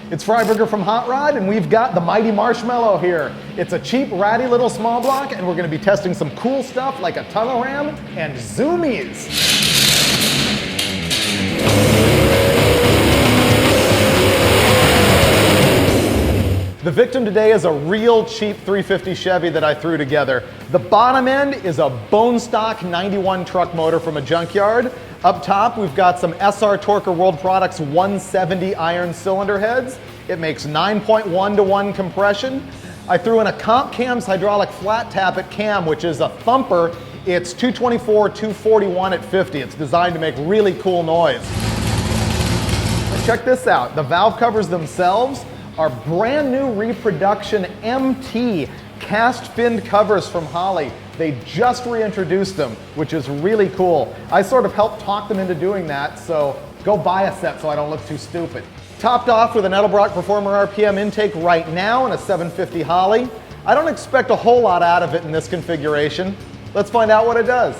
It's Freiburger from Hot Rod, and we've got the Mighty Marshmallow here. It's a cheap, ratty little small block, and we're going to be testing some cool stuff like a tunnel ram and Zoomies. The victim today is a real cheap 350 Chevy that I threw together. The bottom end is a bone stock 91 truck motor from a junkyard. Up top, we've got some SR Torker World Products 170 iron cylinder heads. It makes 9.1 to 1 compression. I threw in a Comp Cam's hydraulic flat tappet cam, which is a thumper. It's 224, 241 at 50. It's designed to make really cool noise. Check this out. The valve covers themselves are brand new reproduction MT cast finned covers from Holley. They just reintroduced them, which is really cool. I sort of helped talk them into doing that, so go buy a set so I don't look too stupid. Topped off with an Edelbrock Performer RPM intake right now and a 750 Holley. I don't expect a whole lot out of it in this configuration. Let's find out what it does.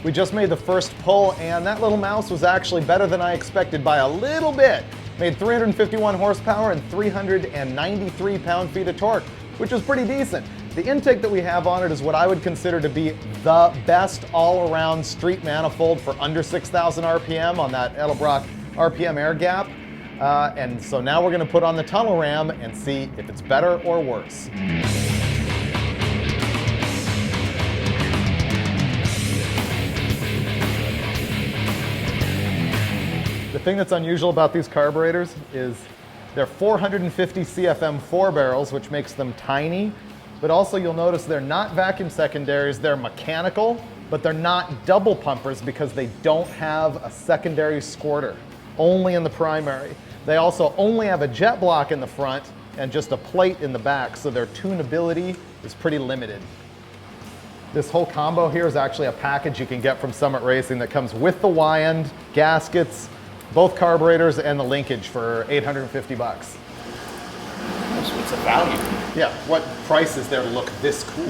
We just made the first pull, and that little mouse was actually better than I expected by a little bit. Made 351 horsepower and 393 pound-feet of torque, which is pretty decent. The intake that we have on it is what I would consider to be the best all-around street manifold for under 6,000 RPM on that Edelbrock RPM air gap. And so now we're going to put on the tunnel ram and see if it's better or worse. The thing that's unusual about these carburetors is they're 450 CFM 4 barrels, which makes them tiny, but also you'll notice they're not vacuum secondaries, they're mechanical, but they're not double pumpers because they don't have a secondary squirter, only in the primary. They also only have a jet block in the front and just a plate in the back, so their tunability is pretty limited. This whole combo here is actually a package you can get from Summit Racing that comes with the Y-end, gaskets, both carburetors, and the linkage for 850 bucks. So it's a value. Yeah, what price is there to look this cool?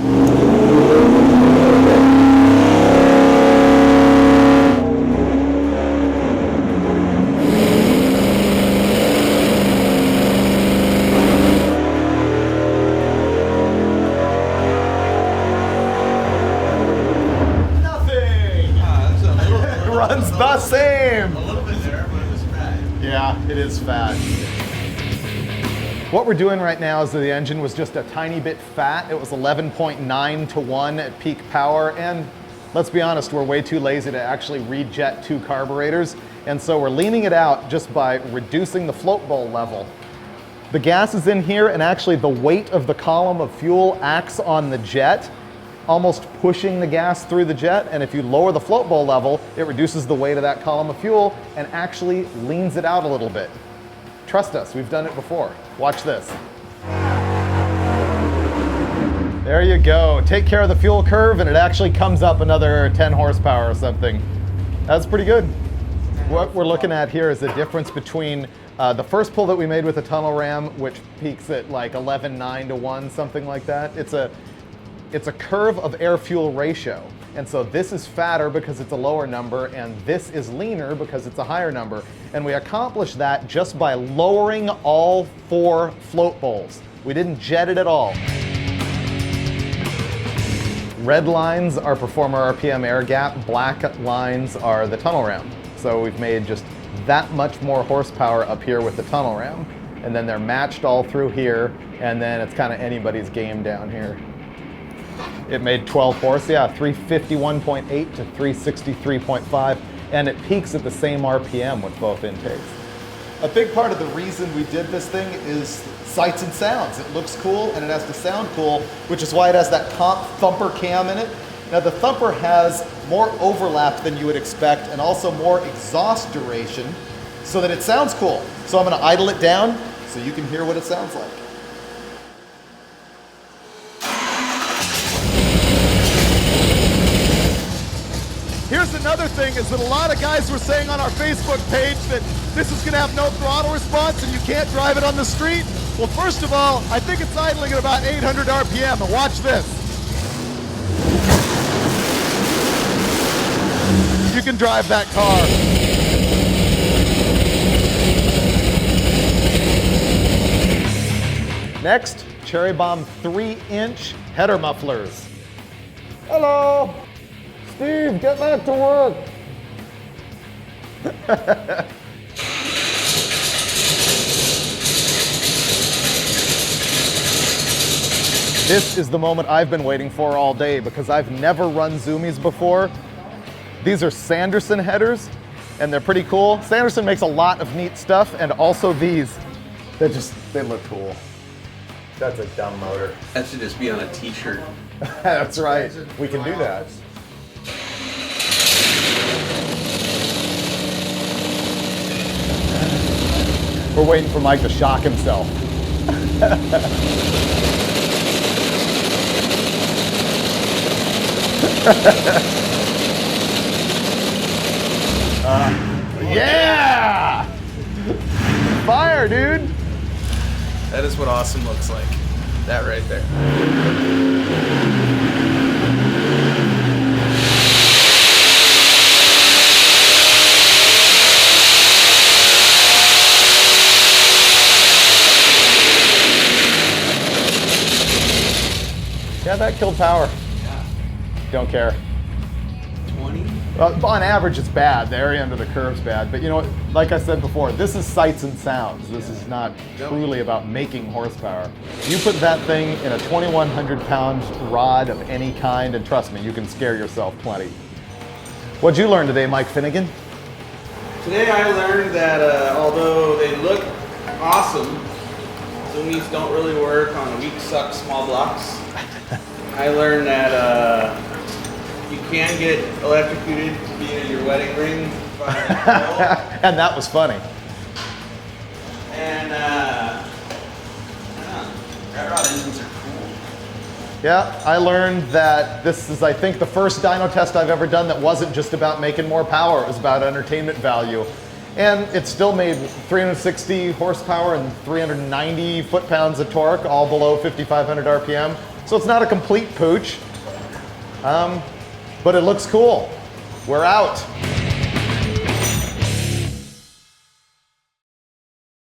Nothing! That's a little bit. It runs the same! A little bit there, but it's fat. Yeah, it is fat. What we're doing right now is that the engine was just a tiny bit fat. It was 11.9 to 1 at peak power, and let's be honest, we're way too lazy to actually rejet two carburetors, and so we're leaning it out just by reducing the float bowl level. The gas is in here, and actually the weight of the column of fuel acts on the jet, almost pushing the gas through the jet, and if you lower the float bowl level, it reduces the weight of that column of fuel and actually leans it out a little bit. Trust us, we've done it before. Watch this. There you go. Take care of the fuel curve and it actually comes up another 10 horsepower or something. That's pretty good. What we're looking at here is the difference between the first pull that we made with the tunnel ram, which peaks at like 11.9 to 1, something like that. It's a curve of air-fuel ratio. And so this is fatter because it's a lower number, and this is leaner because it's a higher number. And we accomplished that just by lowering all 4 float bowls. We didn't jet it at all. Red lines are Performer RPM air gap, black lines are the tunnel ram. So we've made just that much more horsepower up here with the tunnel ram. And then they're matched all through here, and then it's kind of anybody's game down here. It made 12 horse, yeah, 351.8 to 363.5, and it peaks at the same RPM with both intakes. A big part of the reason we did this thing is sights and sounds. It looks cool and it has to sound cool, which is why it has that Comp thumper cam in it. Now the thumper has more overlap than you would expect and also more exhaust duration so that it sounds cool. So I'm gonna idle it down so you can hear what it sounds like. Here's another thing is that a lot of guys were saying on our Facebook page that this is going to have no throttle response and you can't drive it on the street. Well, first of all, I think it's idling at about 800 RPM, and watch this. You can drive that car. Next, Cherry Bomb 3-inch header mufflers. Hello. Steve, get back to work. This is the moment I've been waiting for all day because I've never run Zoomies before. These are Sanderson headers, and they're pretty cool. Sanderson makes a lot of neat stuff, and also these. They look cool. That's a dumb motor. That should just be on a t-shirt. That's right. We can do that. We're waiting for Mike to shock himself. Yeah! Fire, dude! That is what awesome looks like. That right there. Yeah, that killed power. Yeah. Don't care. 20? On average, it's bad. The area under the curve's bad. But you know what? Like I said before, this is sights and sounds. This is not truly about making horsepower. You put that thing in a 2,100-pound rod of any kind, and trust me, you can scare yourself plenty. What'd you learn today, Mike Finnegan? Today I learned that although they look awesome, Zoomies don't really work on weak suck small blocks. I learned that you can get electrocuted via your wedding ring by And that was funny. and rat rod engines are cool. Yeah, I learned that this is, I think, the first dyno test I've ever done that wasn't just about making more power. It was about entertainment value. And it still made 360 horsepower and 390 foot-pounds of torque, all below 5,500 RPM. So it's not a complete pooch, but it looks cool. We're out.